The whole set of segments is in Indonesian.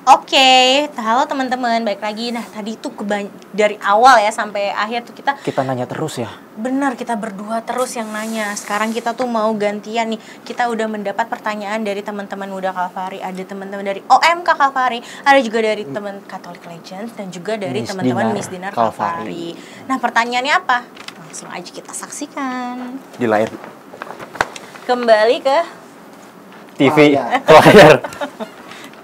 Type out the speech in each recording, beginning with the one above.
Oke, halo teman-teman, balik lagi. Nah, tadi tuh dari awal ya sampai akhir tuh kita nanya terus ya. Benar, kita berdua terus yang nanya. Sekarang kita tuh mau gantian nih. Kita udah mendapat pertanyaan dari teman-teman Muda Kalvari, ada teman-teman dari OMK Kalvari, ada juga dari teman Catholic Legends dan juga dari teman-teman Miss Dinar Kalvari. Nah, pertanyaannya apa? Langsung aja kita saksikan. Di layar. Kembali ke TV layar.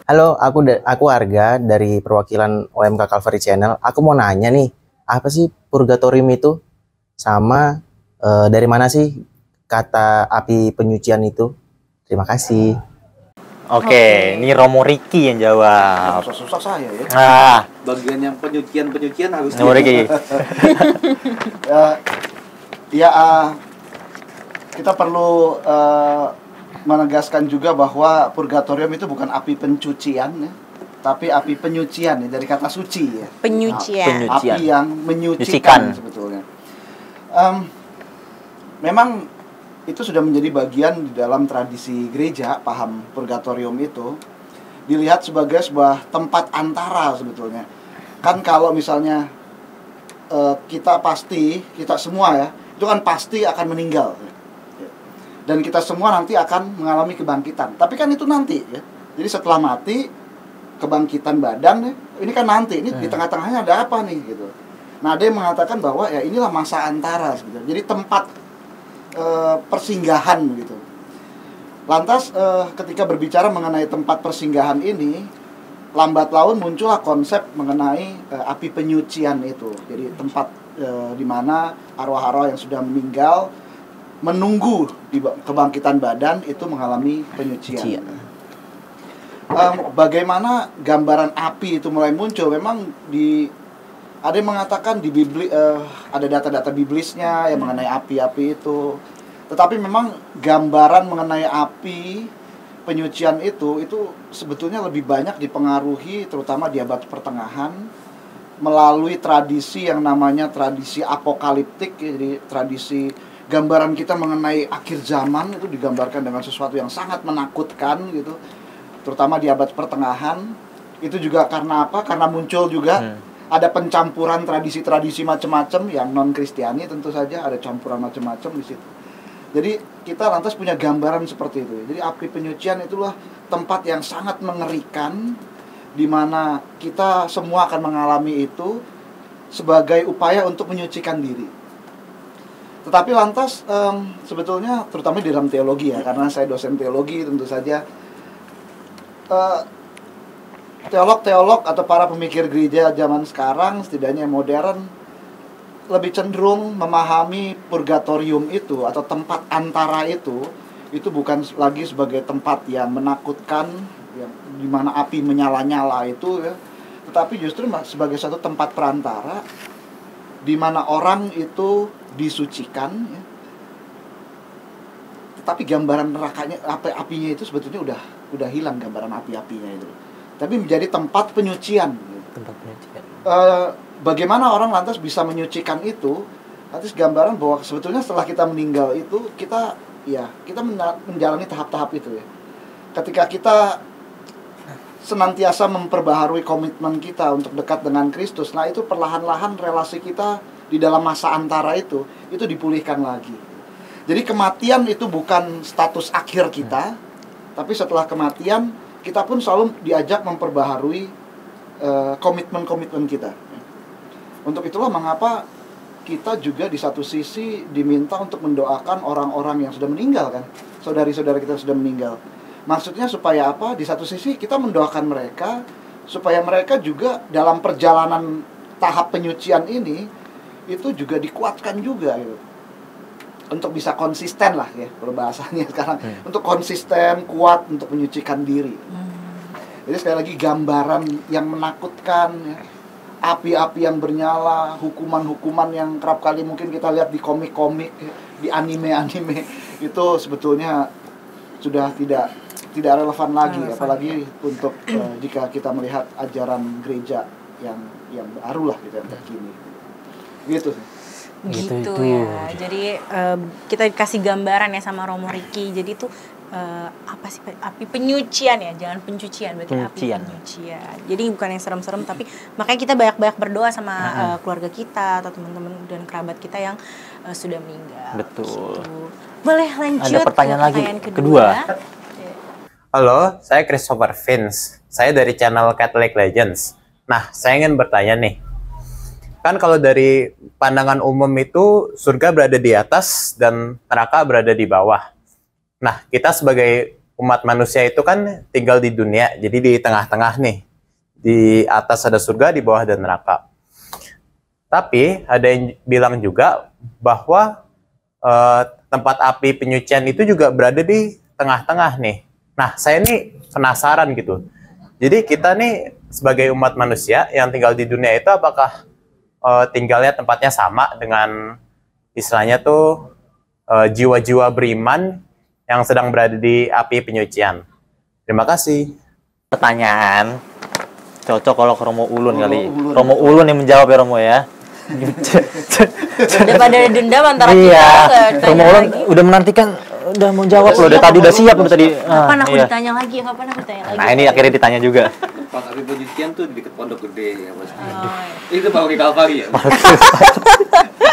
Halo, aku Arga dari perwakilan OMK Kalvari Channel. Aku mau nanya nih, apa sih purgatorium itu? Sama dari mana sih kata api penyucian itu? Terima kasih. Oke, ini Romo Riki yang jawab. Susah saya ya. Nah, Bagian yang penyucian harus Romo Riki. Kita perlu menegaskan juga bahwa purgatorium itu bukan api pencucian ya, tapi api penyucian ya, dari kata suci ya. Penyucian. Api yang menyucikan sebetulnya. Memang itu sudah menjadi bagian di dalam tradisi gereja, paham purgatorium itu dilihat sebagai sebuah tempat antara sebetulnya. Kan kalau misalnya kita semua ya, itu kan pasti akan meninggal. Dan kita semua nanti akan mengalami kebangkitan. Tapi kan itu nanti ya. Jadi setelah mati, kebangkitan badan ya, ini kan nanti. Ini di tengah-tengahnya ada apa nih gitu. Nah, ada yang mengatakan bahwa ya inilah masa antara sebetulnya. Jadi tempat persinggahan gitu. Lantas ketika berbicara mengenai tempat persinggahan ini, lambat laun muncullah konsep mengenai api penyucian itu. Jadi tempat di mana arwah-arwah yang sudah meninggal menunggu di kebangkitan badan itu mengalami penyucian. Bagaimana gambaran api itu mulai muncul? Memang ada yang mengatakan di ada data-data biblisnya yang mengenai api-api itu. Tetapi memang gambaran mengenai api penyucian itu sebetulnya lebih banyak dipengaruhi terutama di abad pertengahan melalui tradisi yang namanya tradisi apokaliptik, jadi tradisi gambaran kita mengenai akhir zaman itu digambarkan dengan sesuatu yang sangat menakutkan gitu. Terutama di abad pertengahan. Itu juga karena apa? Karena muncul juga ada pencampuran tradisi-tradisi macam-macam yang non-Kristiani tentu saja, ada campuran macam-macam di situ. Jadi kita lantas punya gambaran seperti itu. Jadi api penyucian itulah tempat yang sangat mengerikan di mana kita semua akan mengalami itu sebagai upaya untuk menyucikan diri. Tetapi lantas sebetulnya terutama di dalam teologi ya, karena saya dosen teologi tentu saja teolog-teolog atau para pemikir gereja zaman sekarang setidaknya modern lebih cenderung memahami purgatorium itu atau tempat antara itu bukan lagi sebagai tempat yang menakutkan yang di mana api menyala-nyala itu ya, tetapi justru sebagai satu tempat perantara di mana orang itu disucikan ya. Tetapi gambaran nerakanya, apinya itu sebetulnya udah hilang gambaran api-apinya itu. Tapi menjadi tempat penyucian gitu. Tempat penyucian. Bagaimana orang lantas bisa menyucikan itu? Lantas gambaran bahwa sebetulnya setelah kita meninggal itu kita menjalani tahap-tahap itu ya. Ketika kita senantiasa memperbaharui komitmen kita untuk dekat dengan Kristus, nah itu perlahan-lahan relasi kita di dalam masa antara itu dipulihkan lagi. Jadi kematian itu bukan status akhir kita, tapi setelah kematian kita pun selalu diajak memperbaharui komitmen-komitmen kita. Untuk itulah mengapa kita juga di satu sisi diminta untuk mendoakan orang-orang yang sudah meninggal kan, saudari-saudara kita yang sudah meninggal. Maksudnya supaya apa? Di satu sisi kita mendoakan mereka supaya mereka juga dalam perjalanan tahap penyucian ini itu juga dikuatkan juga gitu. Untuk bisa konsisten lah ya berbahasanya sekarang. Untuk konsisten, kuat untuk menyucikan diri. Jadi sekali lagi gambaran yang menakutkan ya. Api-api yang bernyala, hukuman-hukuman yang kerap kali mungkin kita lihat di komik-komik, di anime-anime itu sebetulnya sudah tidak relevan lagi, apalagi untuk jika kita melihat ajaran gereja yang baru lah gitu, yang terkini. Gitu ya. Jadi kita kasih gambaran ya sama Romo Riki. Jadi tuh apa sih, api penyucian ya, jangan pencucian, berarti Penyucian. api penyucian. Jadi bukan yang serem-serem, tapi makanya kita banyak-banyak berdoa sama keluarga kita atau teman-teman dan kerabat kita yang sudah meninggal. Betul. Gitu. Boleh lanjut Ada pertanyaan ke lagi, kedua. Halo, saya Christopher Vince. Saya dari channel Catholic Legends. Nah, saya ingin bertanya nih. Kan kalau dari pandangan umum itu surga berada di atas dan neraka berada di bawah. Nah, kita sebagai umat manusia itu kan tinggal di dunia, jadi di tengah-tengah nih. Di atas ada surga, di bawah ada neraka. Tapi ada yang bilang juga bahwa tempat api penyucian itu juga berada di tengah-tengah nih. Nah, saya ini penasaran gitu. Jadi kita nih sebagai umat manusia yang tinggal di dunia itu apakah tinggalnya tempatnya sama dengan istilahnya tuh jiwa-jiwa beriman yang sedang berada di api penyucian? Terima kasih. Pertanyaan cocok kalau ke Romo Ulun kali. Ulun. Romo Ulun yang menjawab ya Romo ya. Daripada dendam antara kita, Iya. nggak Romo ditanya Ulun lagi. udah menantikan, udah mau jawab loh. Dari siap, tadi udah siap udah tadi. Kapan aku Iya. ditanya lagi? Kapan aku ditanya lagi? Nah, ini akhirnya ditanya juga. Pas api penyucian tuh di dekat Pondok Gede ya Mas. Oh, Itu Pak Kalvari ya.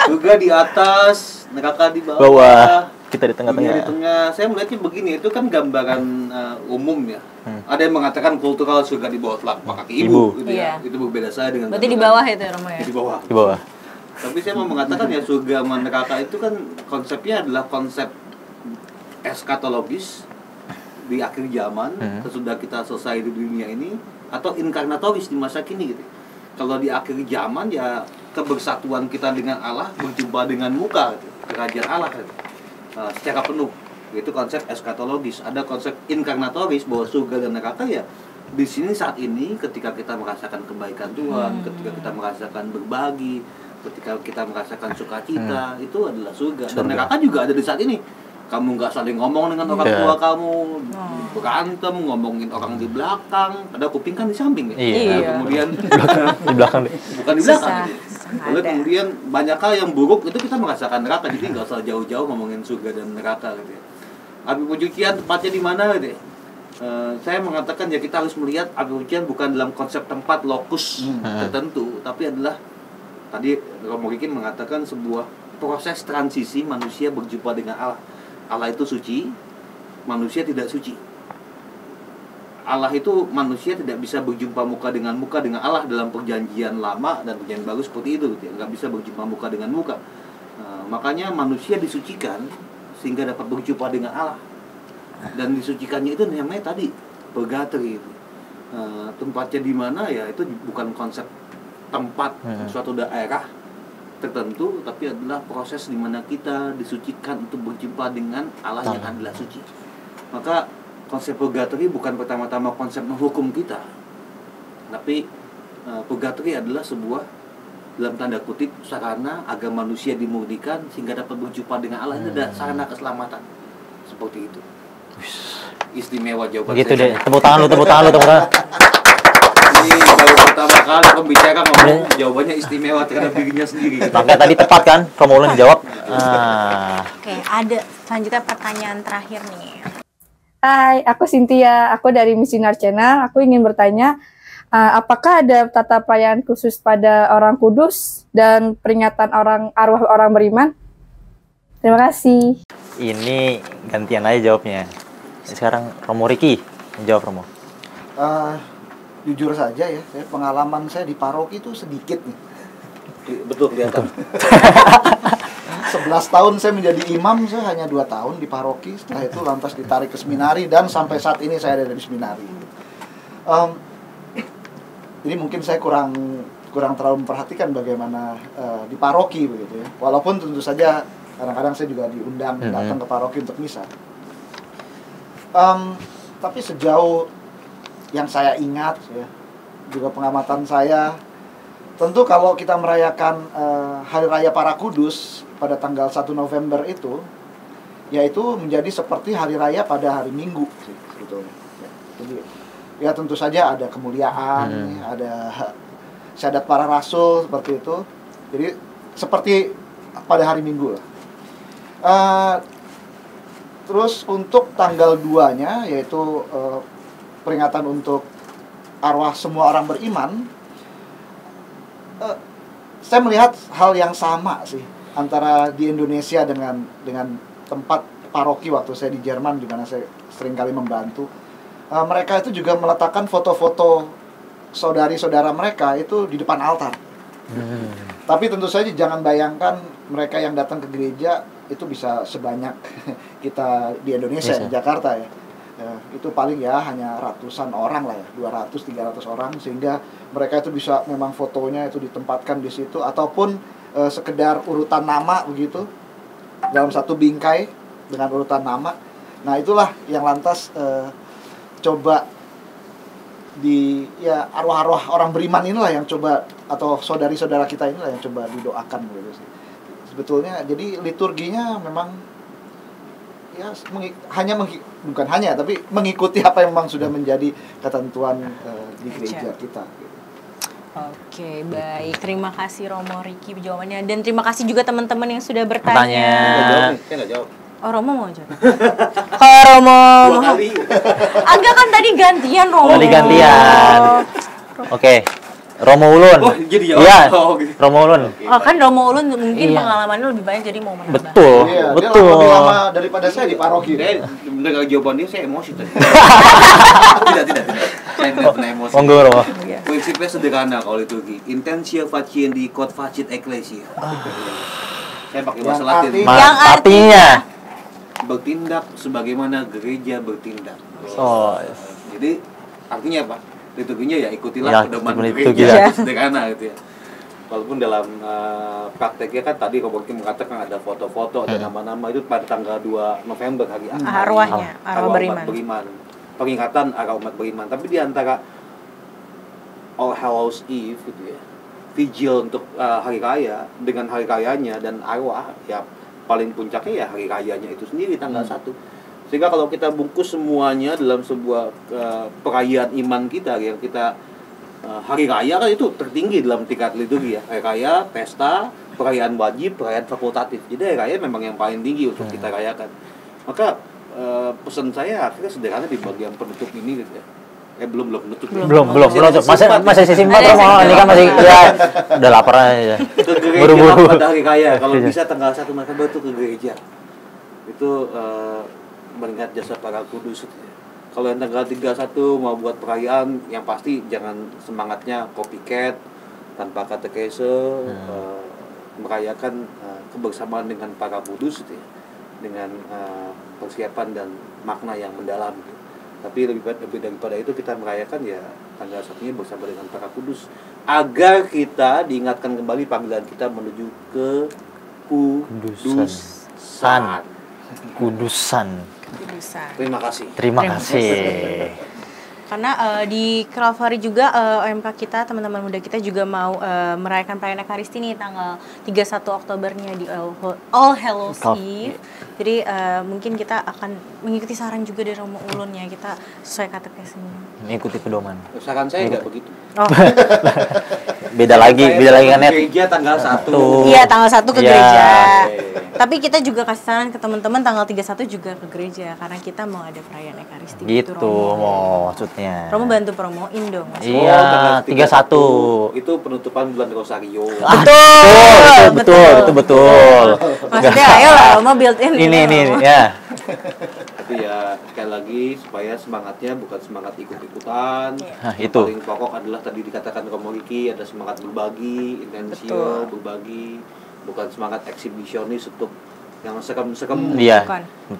Surga di atas, neraka di bawah. Bawah. Kita di Dunia di tengah-tengah. tengah. Saya melihatnya begini, itu kan gambaran umum ya. Ada yang mengatakan kultural surga di bawah telapak kaki ibu, gitu ya. Iya. Itu berbeda saya dengan berarti di gambaran- bawah itu ya Romo ya? Di bawah. Di bawah. Tapi saya mau mengatakan ya surga sama neraka itu kan konsepnya adalah konsep eskatologis di akhir zaman sesudah kita selesai di dunia ini, atau inkarnatoris di masa kini gitu. Kalau di akhir zaman ya kebersatuan kita dengan Allah, berjumpa dengan muka gitu, kerajaan Allah gitu, secara penuh. Itu konsep eskatologis. Ada konsep inkarnatoris bahwa surga dan neraka ya di sini saat ini ketika kita merasakan kebaikan Tuhan, ketika kita merasakan berbagi, ketika kita merasakan sukacita, itu adalah surga. Dan neraka juga ada di saat ini. Kamu nggak saling ngomong dengan orang tua kamu, berantem, ngomongin orang di belakang, padahal kuping kan di samping ya. Iya. Nah, kemudian Di belakang deh. bukan di belakang. Susah. gitu. Lalu Ada. kemudian banyak hal yang buruk itu kita merasakan neraka, jadi nggak usah jauh-jauh ngomongin surga dan neraka gitu ya. Api penyucian tempatnya di mana gitu ya? Saya mengatakan ya kita harus melihat api penyucian bukan dalam konsep tempat lokus tertentu, tapi adalah tadi Romo Rikin mengatakan sebuah proses transisi manusia berjumpa dengan Allah. Allah itu suci, manusia tidak suci. Allah itu manusia tidak bisa berjumpa muka dengan Allah dalam perjanjian lama dan perjanjian baru seperti itu, gitu ya. Nggak bisa berjumpa muka dengan muka. Makanya manusia disucikan sehingga dapat berjumpa dengan Allah. Dan disucikannya itu namanya tadi purgatory itu. Tempatnya di mana ya itu bukan konsep tempat suatu daerah tertentu, tapi adalah proses di mana kita disucikan untuk berjumpa dengan Allah yang adalah suci. Maka konsep purgatory bukan pertama-tama konsep menghukum kita, tapi purgatory adalah sebuah dalam tanda kutip sarana agar manusia dimurnikan sehingga dapat berjumpa dengan Allah. Itu adalah sarana keselamatan seperti itu. Istimewa jawaban Gitu saya. deh. Tepuk tangan lu, tepuk tangan lu, tepuk tangan. Ini baru pertama kali pembicara ngomong jawabannya istimewa terhadap dirinya sendiri. Makanya tadi tepat kan? Romo Ulun jawab. Oke, ada selanjutnya pertanyaan terakhir nih. Hai, aku Cynthia. Aku dari Missinar Channel. Aku ingin bertanya, apakah ada tata perayaan khusus pada orang kudus dan peringatan arwah orang beriman? Terima kasih. Ini gantian aja jawabnya. Sekarang Romo Riki yang jawab Romo. Jujur saja ya, pengalaman saya di paroki itu sedikit nih. Betul kelihatan. 11 tahun saya menjadi imam, saya hanya 2 tahun di paroki. Setelah itu lantas ditarik ke seminari dan sampai saat ini saya ada di seminari. Jadi mungkin saya kurang terlalu memperhatikan bagaimana di paroki begitu ya. Walaupun tentu saja kadang-kadang saya juga diundang datang ke paroki untuk misa. Tapi sejauh yang saya ingat ya, juga pengamatan saya, tentu kalau kita merayakan Hari Raya Para Kudus pada tanggal 1 November itu, yaitu menjadi seperti hari raya pada hari Minggu sih sebetulnya. Ya, jadi ya tentu saja ada kemuliaan, ada syahadat para rasul seperti itu. Jadi seperti pada hari Minggu lah. Terus untuk tanggal 2-nya yaitu peringatan untuk arwah semua orang beriman, saya melihat hal yang sama sih antara di Indonesia dengan tempat paroki waktu saya di Jerman di mana saya sering kali membantu. Mereka itu juga meletakkan foto-foto saudari-saudara mereka itu di depan altar. Tapi tentu saja jangan bayangkan mereka yang datang ke gereja itu bisa sebanyak kita di Indonesia, di Jakarta ya. Itu paling ya hanya ratusan orang lah ya, 200-300 orang, sehingga mereka itu bisa memang fotonya itu ditempatkan di situ, ataupun sekedar urutan nama begitu dalam satu bingkai dengan urutan nama. Nah itulah yang lantas coba arwah-arwah orang beriman inilah yang coba, atau saudari-saudara kita inilah yang coba didoakan gitu sih. Sebetulnya jadi liturginya memang ya bukan hanya tapi mengikuti apa yang memang sudah menjadi ketentuan di gereja kita gitu. Oke, baik. Terima kasih Romo Riki jawabannya, dan terima kasih juga teman-teman yang sudah bertanya. Saya nggak jawab. Oh, Romo mau jawab. Kalau Romo agak kan tadi gantian Romo. Tadi gantian. Oke. Romo Ulun. Oh, jadi jawab. Iya. Oh, gitu. Romo Ulun. Oh, kan Romo Ulun mungkin Iya. pengalamannya lebih banyak jadi mau menambah. Betul. Iya, Betul. dia lebih lama daripada saya di paroki. Saya mendengar jawaban dia, saya emosi tadi. Tidak. Saya tidak pernah emosi. Monggo, Romo. Prinsipnya sederhana kalau liturgi. Intentia faciendi quod facit ecclesia. Saya pakai bahasa Latin. Yang Artinya. Bertindak sebagaimana gereja bertindak. Oh. Jadi artinya apa? Liturginya ya ikutilah Ya, pedoman liturgi gereja. ya. Sederhana gitu ya. Walaupun dalam prakteknya kan tadi Romo Riki mengatakan ada foto-foto, ada nama-nama, itu pada tanggal 2 November hari Arwahnya, arwah umat beriman. Peringatan arwah umat beriman. Tapi di antara All Hallows Eve gitu ya, vigil untuk hari raya dengan hari rayanya dan arwah, ya paling puncaknya ya hari rayanya itu sendiri tanggal 1. Sehingga kalau kita bungkus semuanya dalam sebuah perayaan iman kita yang kita hari raya kan itu tertinggi dalam tingkat liturgi ya. Hari raya, pesta, perayaan wajib, perayaan fakultatif. Jadi hari raya memang yang paling tinggi untuk kita rayakan. Maka pesan saya akhirnya sederhana di bagian penutup ini gitu ya. Belum penutup. Belum. Masih simpan Romo. Ini kan masih ya udah lapar aja. Ke gereja Buru-buru. pada hari raya. Kalau bisa tanggal 1 November itu ke gereja. Itu mengingat jasa para kudus. Kalau yang tanggal 31 mau buat perayaan, yang pasti jangan semangatnya copycat tanpa katekese, merayakan kebersamaan dengan para kudus gitu ya, dengan persiapan dan makna yang mendalam gitu. Tapi lebih daripada itu kita merayakan ya tanggal 1-nya bersama dengan para kudus, agar kita diingatkan kembali panggilan kita menuju ke kudusan. Terima kasih. Terima kasih. Karena di Calvary juga OMK kita, teman-teman muda kita juga mau merayakan perayaan Ekaristi nih tanggal 31 Oktobernya di All Hallows Eve. Jadi mungkin kita akan mengikuti saran juga dari Romo Ulun ya, kita sesuai katekesnya. Mengikuti pedoman. Saran saya nggak begitu. Oh. beda lagi kan Net. Gereja tanggal 1. Iya, tanggal 1 ke Iya. gereja. Tapi kita juga kasih saran ke teman-teman tanggal 31 juga ke gereja karena kita mau ada perayaan Ekaristi Gitu Romo. maksudnya. Romo bantu promoin dong. Mas. Iya, tanggal 31. Itu penutupan bulan Rosario. Betul. Maksudnya ayo lah Romo build in. Ini ya. Tapi ya sekali lagi supaya semangatnya bukan semangat ikut-ikutan. Nah, Yang itu. paling pokok adalah tadi dikatakan Romo Riki, ada semangat berbagi, intensio, berbagi, bukan semangat eksibisionis untuk yang serem-serem. Iya.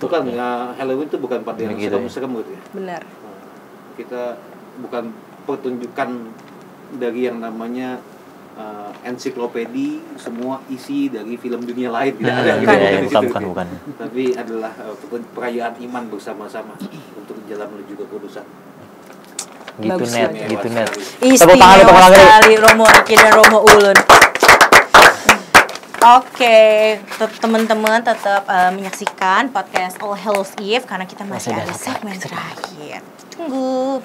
Bukan ya, Halloween itu bukan pada yang Gitu ya. serem-serem gitu ya. Benar. Kita bukan pertunjukan dari yang namanya ensiklopedi, semua isi dari film dunia lain, tidak ada Bukan. Tapi adalah perayaan iman bersama-sama untuk jalan menuju ke kudusan. Gitu Bagus Net. Istimewa sekali Romo Riki dan Romo Ulun. Oke, teman-teman tetap menyaksikan podcast All Hallows Eve karena kita masih ada segmen terakhir. Tunggu.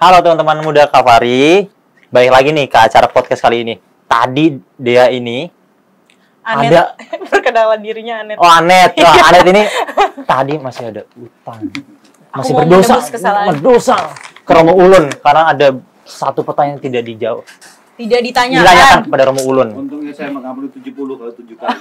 Halo teman-teman muda Kalvari. Balik lagi nih ke acara podcast kali ini. Tadi dia ini Anet. ada Perkenalan dirinya Anet. Oh, Anet. Wah, Anet ini tadi masih ada utang. Masih mau berdosa. menebus kesalahan. Berdosa ke Romo Ulun karena ada satu pertanyaan yang tidak dijawab. Tidak Ditanyakan ditanyakan. kepada Romo Ulun. Untungnya saya mengupload 70 kali 7 kali.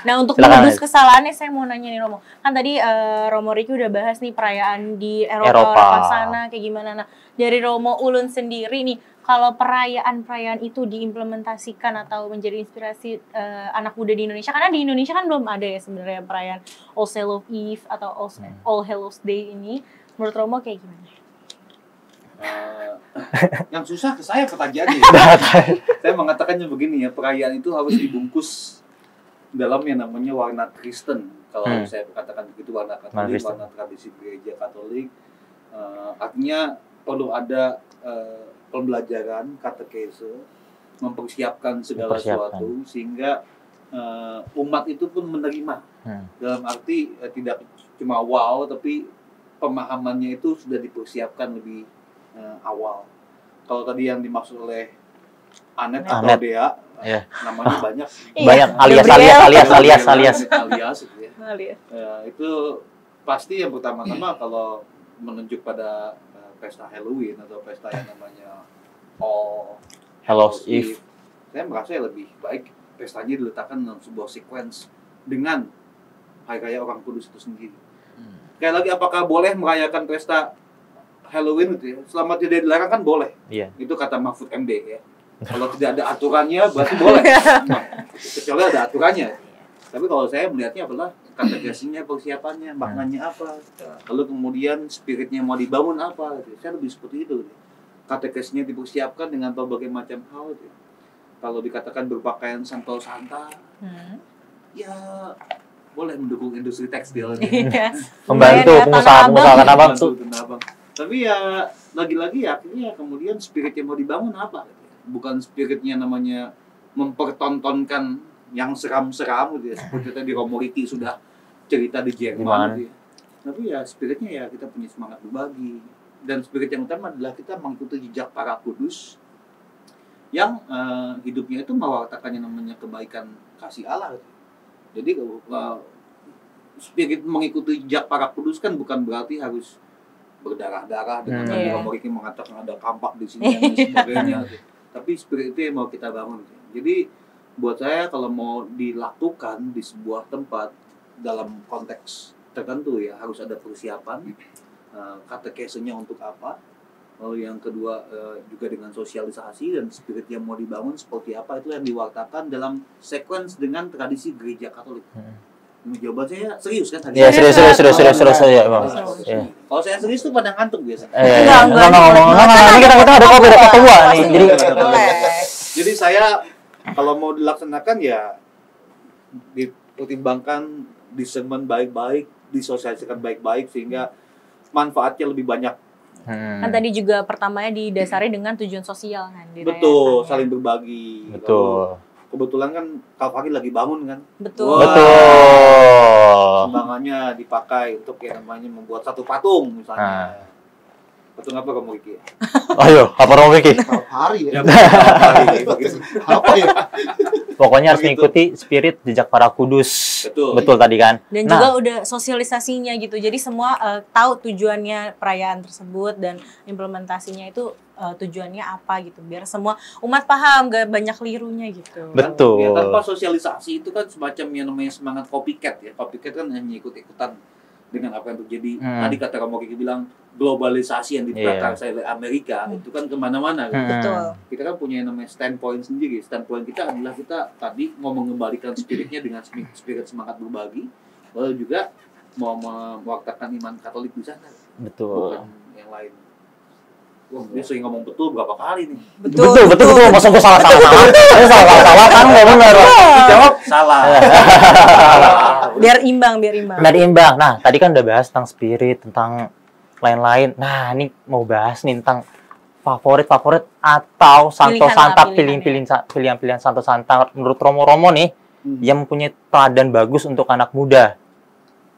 Nah, untuk Silakan, menebus Anet. kesalahannya saya mau nanya nih Romo. Kan tadi Romo Riki udah bahas nih perayaan di Eropa. Sana kayak gimana. Nah, dari Romo Ulun sendiri nih, kalau perayaan-perayaan itu diimplementasikan atau menjadi inspirasi anak muda di Indonesia, karena di Indonesia kan belum ada ya sebenarnya perayaan All Hallows Eve atau All Hallows Day ini. Menurut Romo kayak gimana? Yang susah ke saya pertanyaannya. Saya mengatakannya begini ya, perayaan itu harus dibungkus dalam yang namanya warna Kristen. Kalau saya katakan begitu, warna Katolik, warna tradisi gereja Katolik. Artinya perlu ada pembelajaran katekese, mempersiapkan segala sesuatu sehingga umat itu pun menerima. Dalam arti tidak cuma wow, tapi pemahamannya itu sudah dipersiapkan lebih awal. Kalau tadi yang dimaksud oleh Anet atau Dea, namanya banyak. Banyak alias. Gitu ya. Itu pasti yang pertama-tama kalau menunjuk pada pesta Halloween atau pesta yang namanya All Hallows Eve. Saya merasa lebih baik pestanya diletakkan dalam sebuah sequence dengan hari raya Orang Kudus itu sendiri. Kayak lagi, apakah boleh merayakan pesta Halloween gitu ya? Selama tidak dilarang kan boleh. Iya. Itu kata Mahfud MD ya. Kalau tidak ada aturannya berarti boleh. Kecuali ada aturannya. Tapi kalau saya melihatnya adalah kategorinya, persiapannya, maknanya apa, lalu kemudian spiritnya mau dibangun apa, gitu. Saya lebih seperti itu. Gitu. Kategorinya dipersiapkan dengan berbagai macam hal. Gitu. Kalau dikatakan berpakaian santol-santa, ya boleh mendukung industri tekstil. Membantu pengusaha-pengusaha Tanah Abang. Tapi ya lagi-lagi ya akhirnya kemudian spiritnya mau dibangun apa? Gitu. Bukan spiritnya namanya mempertontonkan yang seram-seram gitu ya. Seperti tadi Romo Riki sudah cerita di Jerman gitu ya. Tapi ya spiritnya ya kita punya semangat berbagi. Dan spirit yang utama adalah kita mengikuti jejak para kudus yang hidupnya itu mewartakan yang namanya kebaikan kasih Allah gitu. Jadi spirit mengikuti jejak para kudus kan bukan berarti harus berdarah-darah dengan tadi Romo Riki mengatakan ada kampak di sini dan sebagainya gitu. Tapi spirit itu yang mau kita bangun gitu. Jadi buat saya kalau mau dilakukan di sebuah tempat dalam konteks tertentu ya harus ada persiapan, katekesenya untuk apa, lalu yang kedua juga dengan sosialisasi dan spirit yang mau dibangun seperti apa, itu yang diwartakan dalam sequence dengan tradisi gereja Katolik. Jawaban saya serius kan? Iya, serius ya, Bang. Kalau saya serius tuh pada ngantuk biasa. Enggak. Ini kita ada kopi, ada ketua nih. Jadi saya kalau mau dilaksanakan ya dipertimbangkan, disemen baik-baik, disosialisasikan baik-baik sehingga manfaatnya lebih banyak. Kan tadi juga pertamanya didasari dengan tujuan sosial kan. Betul, saling berbagi. Betul. Kebetulan kan Kalvari lagi bangun kan. Betul. Sumbangannya dipakai untuk yang namanya membuat satu patung misalnya. Patung apa Romo Riki? Ayo, apa Romo Riki? Hari ya. Apa ya? Pokoknya harus mengikuti spirit jejak para kudus. Betul tadi kan. Dan juga udah sosialisasinya gitu. Jadi semua tahu tujuannya perayaan tersebut dan implementasinya itu tujuannya apa gitu. Biar semua umat paham, gak banyak kelirunya gitu. Betul. Ya, tanpa sosialisasi itu kan semacam yang namanya semangat copycat ya. Copycat kan hanya ikut-ikutan dengan apa yang terjadi. Tadi kata Romo Riki bilang globalisasi yang diprakarsai oleh Amerika itu kan kemana-mana. Gitu. Betul. Kita kan punya yang namanya standpoint sendiri. Standpoint kita adalah kita tadi mau mengembalikan spiritnya dengan spirit semangat berbagi, lalu juga mau mewartakan iman Katolik di sana. Betul. Bukan yang lain. Wah, dia sering ngomong betul berapa kali nih? Betul. Masa gue salah. Saya salah kan nggak benar. Jawab salah. Biar imbang. Nah, tadi kan udah bahas tentang spirit, tentang lain-lain. Nah, ini mau bahas nih tentang favorit atau santo santa, pilihan santo santa menurut Romo nih yang mempunyai teladan bagus untuk anak muda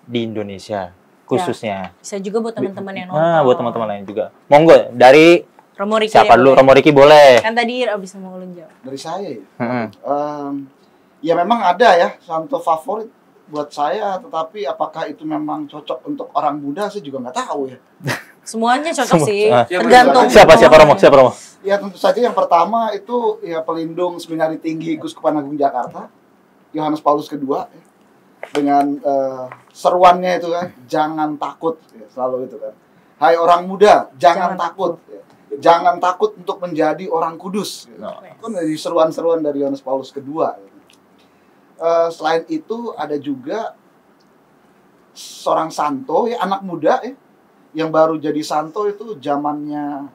di Indonesia. khususnya. Bisa juga buat teman-teman yang nonton. Nah, buat teman-teman lain juga. Monggo dari Romo Riki siapa deh, dulu? boleh. Romo Riki boleh. Kan tadi abis mau ulun jawab. Dari saya ya. Mm-mm. Ya memang ada ya santo favorit buat saya, tetapi apakah itu memang cocok untuk orang muda saya juga nggak tahu ya. Semuanya cocok Semua. sih. Ah. Tergantung. Siapa Romo? Siapa Romo? Ya tentu saja yang pertama itu ya pelindung Seminari Tinggi Keuskupan Agung Jakarta, Yohanes Paulus II, ya. Dengan seruannya itu kan, jangan takut, ya, selalu itu kan. Hai orang muda, jangan takut. Ya. Jangan takut untuk menjadi orang kudus. Ya. Itu dari seruan-seruan dari Yohanes Paulus II. Ya. Selain itu ada juga seorang santo, ya anak muda ya, yang baru jadi santo itu zamannya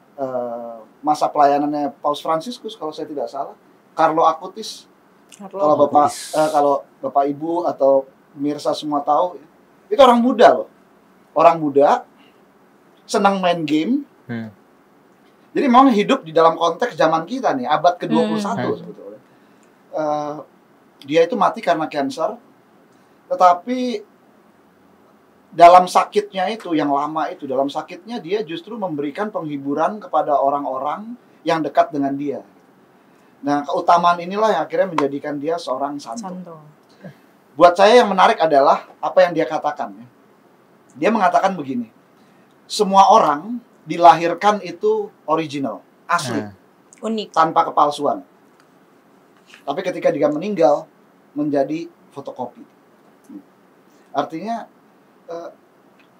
masa pelayanannya Paus Fransiskus kalau saya tidak salah, Carlo Acutis. Kalau Bapak Ibu atau pemirsa semua tahu, itu orang muda loh. Orang muda senang main game. Jadi memang hidup di dalam konteks zaman kita nih, abad ke-21 sebetulnya. Dia itu mati karena kanker. Tetapi dalam sakitnya itu, yang lama itu, dalam sakitnya dia justru memberikan penghiburan kepada orang-orang yang dekat dengan dia. Nah, keutamaan inilah yang akhirnya menjadikan dia seorang santo. Buat saya yang menarik adalah apa yang dia katakan. Ya. Dia mengatakan begini, semua orang dilahirkan itu original, asli, unik, tanpa kepalsuan. Tapi ketika dia meninggal, menjadi fotokopi. Artinya,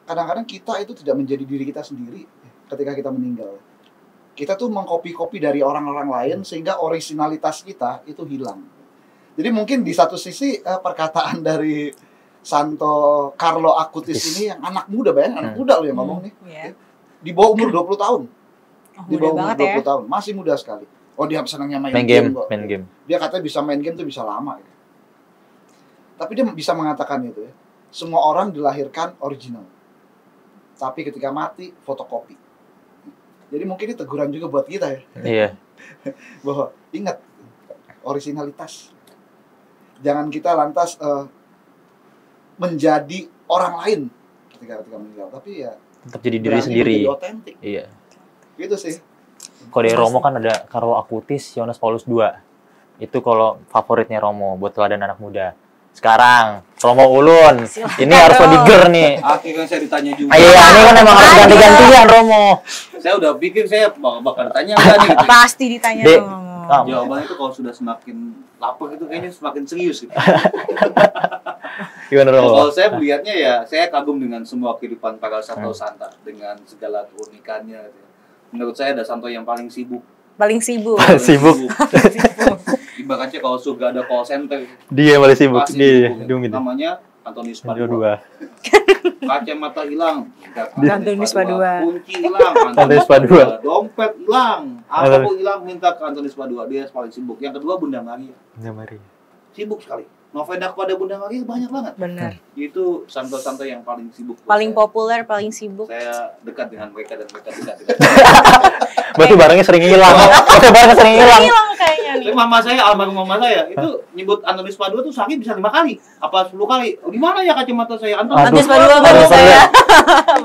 kadang-kadang kita itu tidak menjadi diri kita sendiri ketika kita meninggal. Kita tuh mengkopi-kopi dari orang-orang lain sehingga originalitas kita itu hilang. Jadi mungkin di satu sisi perkataan dari Santo Carlo Acutis ini yang anak muda, bayangin anak muda loh yang ngomong nih. Di bawah umur 20 tahun. Di bawah umur 20 tahun, masih muda sekali. Oh, dia senangnya main game kok. Main game. Dia katanya bisa main game tuh bisa lama gitu. Tapi dia bisa mengatakan itu ya. Semua orang dilahirkan original. Tapi ketika mati fotokopi. Jadi mungkin ini teguran juga buat kita ya. Iya. Bahwa ingat originalitas. Jangan kita lantas menjadi orang lain ketika meninggal, tapi ya tetap jadi diri sendiri. Jadi otentik. Iya. Gitu sih. Kalau dari Romo kan ada Carlo Acutis, Yohanes Paulus II. Itu kalau favoritnya Romo buat teladan anak muda. Sekarang Romo Ulun. Ini harus lebih ger nih. Akhirnya saya ditanya juga. Iya, ini kan emang harus ganti-gantian Romo. Saya udah pikir saya bakal ditanya enggak nih gitu. Pasti ditanya Romo. Jawabannya itu kalau sudah semakin lapar itu kayaknya semakin serius gitu. Gimana Romo? Kalau saya melihatnya ya, saya kagum dengan semua kehidupan para santo santa dengan segala keunikannya. Gitu. Menurut saya ada santo yang paling sibuk. Sibuk. Ibaratnya kalau surga ada call center. Dia paling sibuk. Dia gitu. namanya Antonius Padua. Kacamata hilang. Antonius Padua. Kunci hilang. Antonius Padua. Dompet hilang. Apapun hilang minta ke Antonius Padua. Dia paling sibuk. Yang kedua Bunda Maria. Sibuk sekali. Novena kepada Bunda Maria banyak banget. Benar. Itu santo-santo yang paling sibuk. Paling populer, paling sibuk. Saya dekat dengan mereka dan mereka dekat dengan Berarti barangnya sering hilang. Hilang kayaknya nih. Tapi mama saya, almarhum mama saya, itu nyebut Antonius Padua tuh sakit bisa 5 kali. Apa 10 kali. Di mana ya kacamata saya? Antonius Padua baru saya.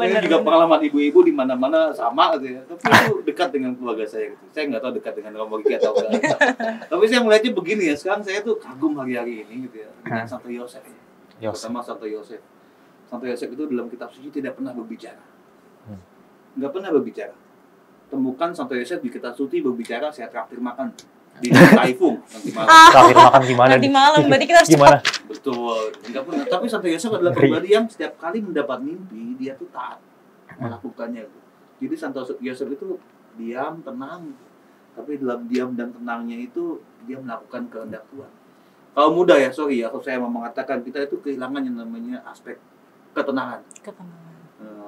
Ini juga pengalaman ibu-ibu di mana-mana sama gitu ya. Tapi itu dekat dengan keluarga saya gitu. Saya nggak tahu dekat dengan Romo Riki atau enggak. Tapi saya melihatnya begini ya, sekarang saya tuh kagum hari-hari ini gitu ya dengan Santo Yosef. Pertama Santo Yosef. Santo Yosef itu dalam kitab suci tidak pernah berbicara. Nggak pernah berbicara. Temukan Santo Yosef di kitab suci berbicara, saya traktir makan di Taifung nanti malam. Traktir makan gimana? Nanti malam, berarti kita harus gimana? Betul. Enggak pernah. Tapi Santo Yosef adalah pribadi yang setiap kali mendapat mimpi dia tuh taat melakukannya. Jadi Santo Yosef itu diam, tenang. Tapi dalam diam dan tenangnya itu dia melakukan kehendak Tuhan. Kalau muda ya, sorry ya, kalau saya mau mengatakan kita itu kehilangan yang namanya aspek ketenangan.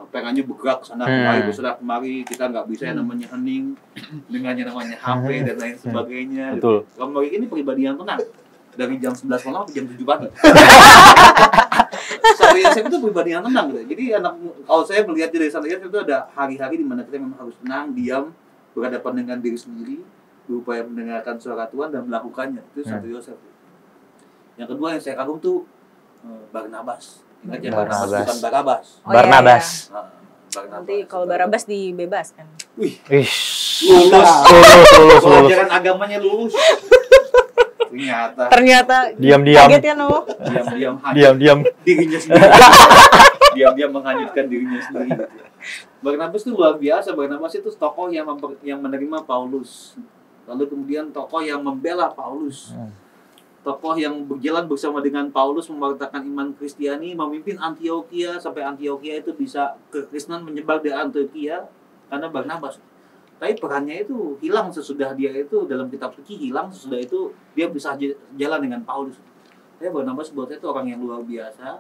Pengennya bergerak sana kemari, bergerak kemari, kita nggak bisa yang namanya hening dengan yang namanya HP dan lain sebagainya. Betul. Kalau ini pribadi yang tenang dari jam 11 malam sampai jam 7 pagi. Saya itu pribadi yang tenang gitu. Jadi kalau saya melihat dari Santo Yosef itu ada hari-hari di mana kita memang harus tenang, diam, berhadapan dengan diri sendiri, berupaya mendengarkan suara Tuhan dan melakukannya. Itu Santo Yosef. Yang kedua yang saya kagum tuh Barnabas. Ingat ya, Barnabas. Barnabas bukan Barabas. Oh, Barnabas. Nah, Barnabas. Nanti kalau Barabas dibebaskan. Wih, Ih. lulus. Lulus. Pelajaran agamanya lulus. Ternyata Diam-diam. kaget ya no. Diam-diam dirinya sendiri. Diam-diam menghanyutkan dirinya sendiri. Barnabas itu luar biasa. Barnabas itu tokoh yang menerima Paulus. Lalu kemudian tokoh yang membela Paulus. Tokoh yang berjalan bersama dengan Paulus mewartakan iman Kristiani, memimpin Antioquia sampai Antioquia itu bisa kekristenan menyebar di Antioquia karena Barnabas. Tapi perannya itu hilang sesudah dia itu dalam kitab suci, hilang sesudah itu dia bisa jalan dengan Paulus. Saya Barnabas buat saya itu orang yang luar biasa,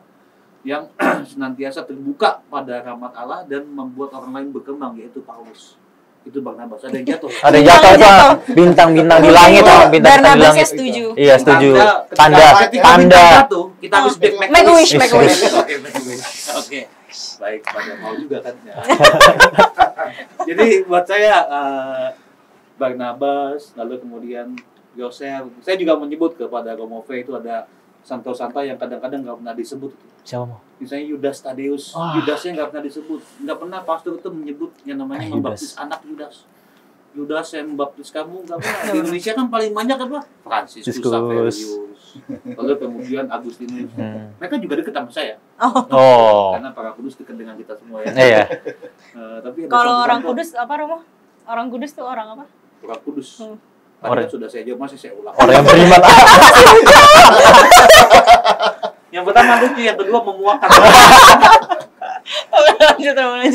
yang senantiasa terbuka pada rahmat Allah dan membuat orang lain berkembang, yaitu Paulus. Itu Barnabas. Ada yang jatuh. Ada yang jatuh apa? Bintang-bintang di langit, bintang-bintang di Barnabasnya langit. setuju. Iya, setuju. Tanda. Tanda. Kita harus Make wish. Oke. Baik, pada mau juga kan. Ya. Jadi buat saya Barnabas, lalu kemudian Yosef. Saya juga menyebut kepada Romo V itu ada santo-santa yang kadang-kadang nggak pernah disebut. Siapa mau? Misalnya Yudas Tadeus, Yudasnya nggak pernah disebut. Nggak pernah pastor itu menyebut yang namanya membaptis anak Yudas. Yudas yang membaptis kamu nggak pernah. Di Indonesia kan paling banyak apa? Franciscus Saverius. Lalu kemudian Agustinus. Mereka juga dekat sama saya. Oh. Karena para kudus dekat dengan kita semua ya. Iya. Tapi ada Kalau orang santo-santo. Kudus apa Romo? Orang Kudus tuh orang apa? Orang kudus. Tadi Orang- kan sudah saya jawab, masih saya ulang. Orang yang beriman. Yang pertama lucu, yang kedua memuakan. Lanjut.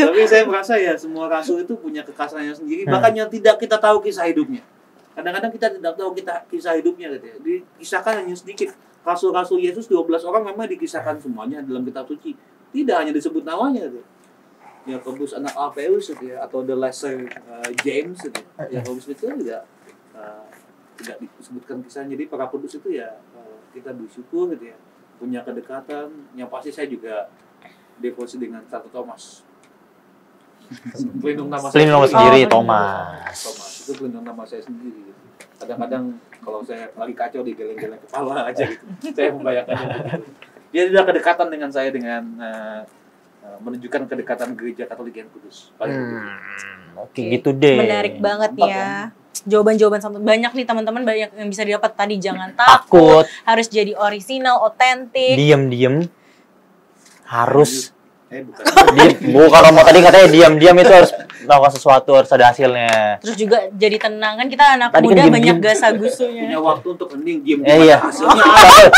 Tapi saya merasa ya semua rasul itu punya kekhasannya sendiri, bahkan yang tidak kita tahu kisah hidupnya. Kadang-kadang kita tidak tahu kisah hidupnya gitu ya. Dikisahkan hanya sedikit. Rasul-rasul Yesus 12 orang memang dikisahkan semuanya dalam kitab suci. Tidak hanya disebut namanya gitu. Yakobus anak Alfeus gitu ya, atau the lesser James gitu. Yakobus itu juga tidak disebutkan kisahnya. Jadi para kudus itu ya kita bersyukur gitu ya, punya kedekatan. Yang pasti saya juga devosi dengan Santo Thomas. Pelindung nama Sendiri, Oh, Thomas. Itu pelindung nama saya sendiri gitu. Kadang-kadang kalau saya lagi kacau digeleng-geleng kepala aja gitu. Saya membayangkannya begitu. Dia tidak kedekatan dengan saya dengan menunjukkan kedekatan gereja Katolik yang kudus. Paling begitu. Oke, gitu deh. Menarik banget Mantap, ya. Jawaban-jawaban sampai banyak nih teman-teman, banyak yang bisa didapat tadi. Jangan takut, Takut, harus jadi orisinal, otentik. diem-diem, harus Bukan. bukan Romo tadi katanya diam-diam itu harus melakukan sesuatu, harus ada hasilnya. Terus juga jadi tenang kan, kita anak Tadi kan muda diem-diem. banyak gasa-gusunya. Punya waktu untuk hening, diam Iya. hasilnya.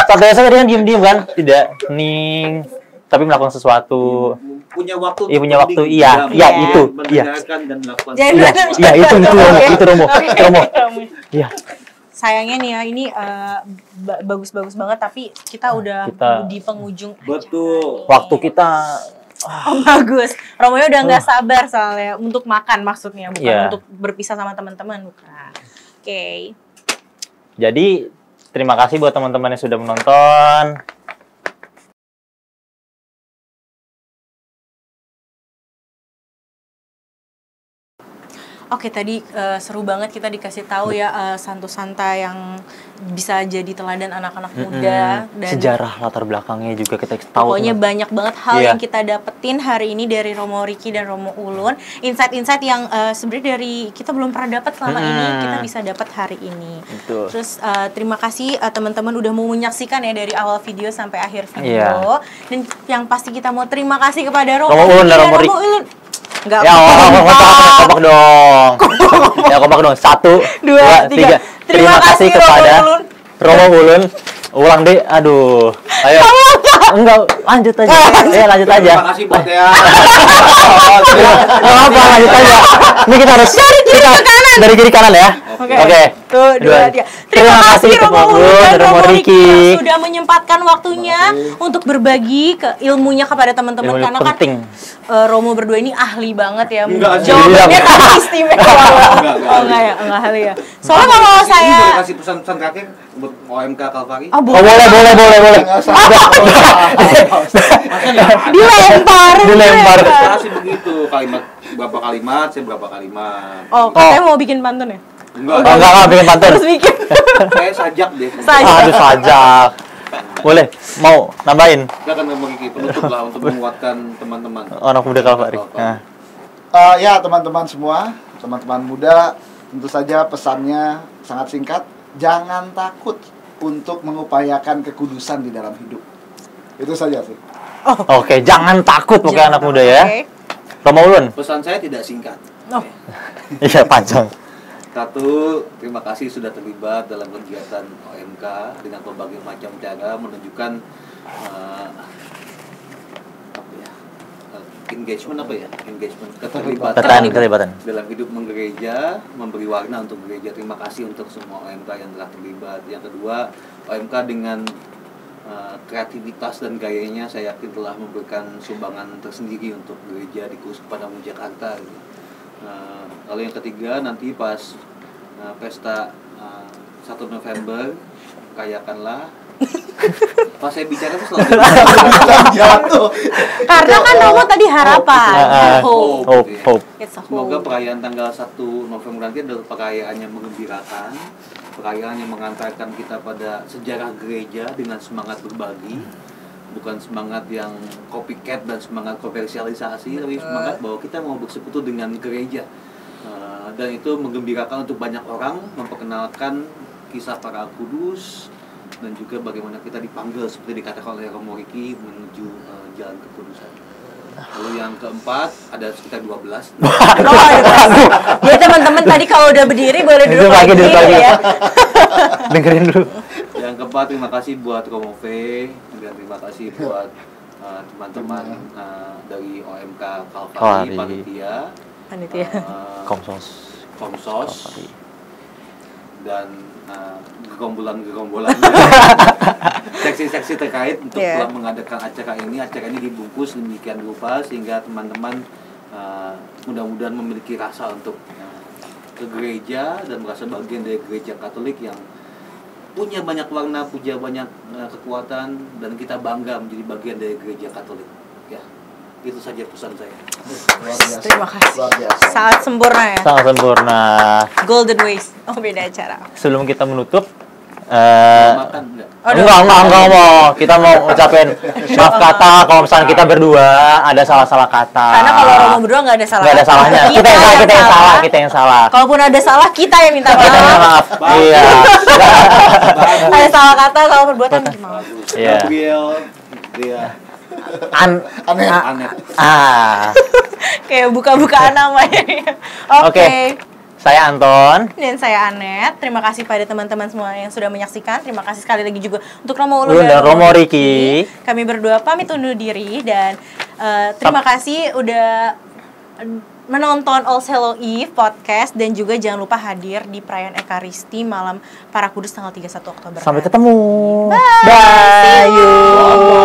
Satu tadi kan diem-diem kan, tidak hening, tapi melakukan sesuatu. Punya waktu. Iya, punya untuk waktu. hening, Iya, diam, iya, itu. Iya. mendengarkan dan melakukan. Jangan- Iya, itu Romo, itu Romo. Iya. Sayangnya nih ya, ini bagus-bagus banget, tapi kita udah Kita- di penghujung acara. Betul. Waktu kita Oh bagus, Romonya udah nggak sabar soalnya untuk makan maksudnya, bukan Iya. untuk berpisah sama teman-teman, bukan. Oke. Jadi terima kasih buat teman-teman yang sudah menonton. Oke, tadi seru banget kita dikasih tahu ya Santo Santa yang bisa jadi teladan anak-anak muda dan Sejarah latar belakangnya juga kita tahu. pokoknya banyak banget hal Iya. yang kita dapetin hari ini dari Romo Ricky dan Romo Ulun. Insight-insight yang sebenarnya dari kita belum pernah dapat selama ini, kita bisa dapat hari ini. Betul. Terus terima kasih teman-teman udah mau menyaksikan ya dari awal video sampai akhir video. Dan yang pasti kita mau terima kasih kepada Romo Romo Ulun dan Romo Ricky. Ulun. Enggak Ya, kompak dong. Ya, kompak dong. 1, 2, 3. Terima kasih kepada Romo Ulun. Ulang deh. Aduh. Ayo. Enggak, lanjut aja. Ayo lanjut aja. Terima kasih buat ya. Enggak apa, lanjut aja. Ini kita harus dari kiri kanan ya. Oke. Tuh, 2, 3. Terima kasih Romo Ulun dan Romo Ricky sudah menyempatkan waktunya untuk berbagi ilmunya kepada teman-teman, Ilmu karena kan penting. Romo berdua ini ahli banget ya. Enggak sih. Jawabannya Enggak. kan istimewa. Oh enggak ya, enggak ahli ya. Soalnya kalau Ini saya boleh kasih pesan-pesan kakek buat OMK Kalvari. oh, Oh, boleh. Dilempar. Saya kasih begitu kalimat berapa kalimat, saya berapa kalimat. Oh, katanya mau bikin pantun ya? Enggak, Enggak bikin pantun. Terus bikin. saya sajak deh. Sajak. Aduh, sajak. Boleh, mau nambahin Silakan Romo Riki, penutup lah untuk menguatkan teman-teman. orang muda Kalvari. Nah, Ya teman-teman semua, teman-teman muda, tentu saja pesannya sangat singkat. Jangan takut untuk mengupayakan kekudusan di dalam hidup. Itu saja sih. Oke, jangan takut pokoknya anak muda ya. Oke. Romo Ulun. Pesan saya tidak singkat. Oh. Iya, panjang. Satu, terima kasih sudah terlibat dalam kegiatan OMK dengan berbagai macam cara menunjukkan engagement Keterlibatan. dalam hidup menggereja, memberi warna untuk gereja. Terima kasih untuk semua OMK yang telah terlibat. Yang kedua, OMK dengan kreativitas dan gayanya saya yakin telah memberikan sumbangan tersendiri untuk gereja di Kudus Kepada Jakarta gitu. Lalu yang ketiga, nanti pas pesta 1 November rayakanlah. Pas saya bicara tuh selalu Jatuh. Karena kan Romo tadi harapan. Hope. It's a Semoga hope. perayaan tanggal 1 November nanti adalah perayaan yang menggembirakan, perayaan yang mengantarkan kita pada sejarah gereja dengan semangat berbagi, bukan semangat yang copycat dan semangat komersialisasi, tapi semangat bahwa kita mau bersekutu dengan gereja. Dan itu menggembirakan untuk banyak orang, memperkenalkan kisah para kudus, dan juga bagaimana kita dipanggil seperti dikatakan oleh Romo Riki menuju jalan kekudusan. Lalu yang keempat ada sekitar 12. Ya teman-teman tadi kalau udah berdiri boleh duduk lagi ya. Dengerin dulu. Yang keempat, terima kasih buat Romo V, dan terima kasih buat teman-teman dari OMK Kalvari, panitia, Komsos, dan gerombolan seksi-seksi terkait untuk telah mengadakan acara ini. Acara ini dibungkus demikian rupa sehingga teman-teman mudah-mudahan memiliki rasa untuk ke gereja dan merasa bagian dari gereja Katolik yang punya banyak warna, punya banyak kekuatan, dan kita bangga menjadi bagian dari gereja Katolik. Ya, itu saja pesan saya. Terima kasih. Luar biasa. Sangat sempurna ya. Sangat sempurna. Golden Ways. Oh, beda acara. Sebelum kita menutup, Makan enggak? enggak mau. Kita mau ucapin maaf kata kalau misalnya kita berdua ada salah-salah kata. Karena kalau Romo berdua nggak ada salah. Nggak ada salahnya. Kita yang salah. Kalaupun ada salah, kita yang minta Kita yang maaf. maaf. Iya. Ada salah kata, salah perbuatan gimana? Iya. Gabriel, dia Aneh. Kayak buka-bukaan namanya. Oke. Saya Anton. Dan saya Anet. Terima kasih pada teman-teman semua yang sudah menyaksikan. Terima kasih sekali lagi juga untuk Romo Ulun Dan Romo Riki. Kami berdua pamit undur diri dan terima kasih udah menonton All Hello Eve podcast dan juga jangan lupa hadir di perayaan Ekaristi malam Para Kudus tanggal 31 Oktober. Sampai ketemu. Bye. Bye.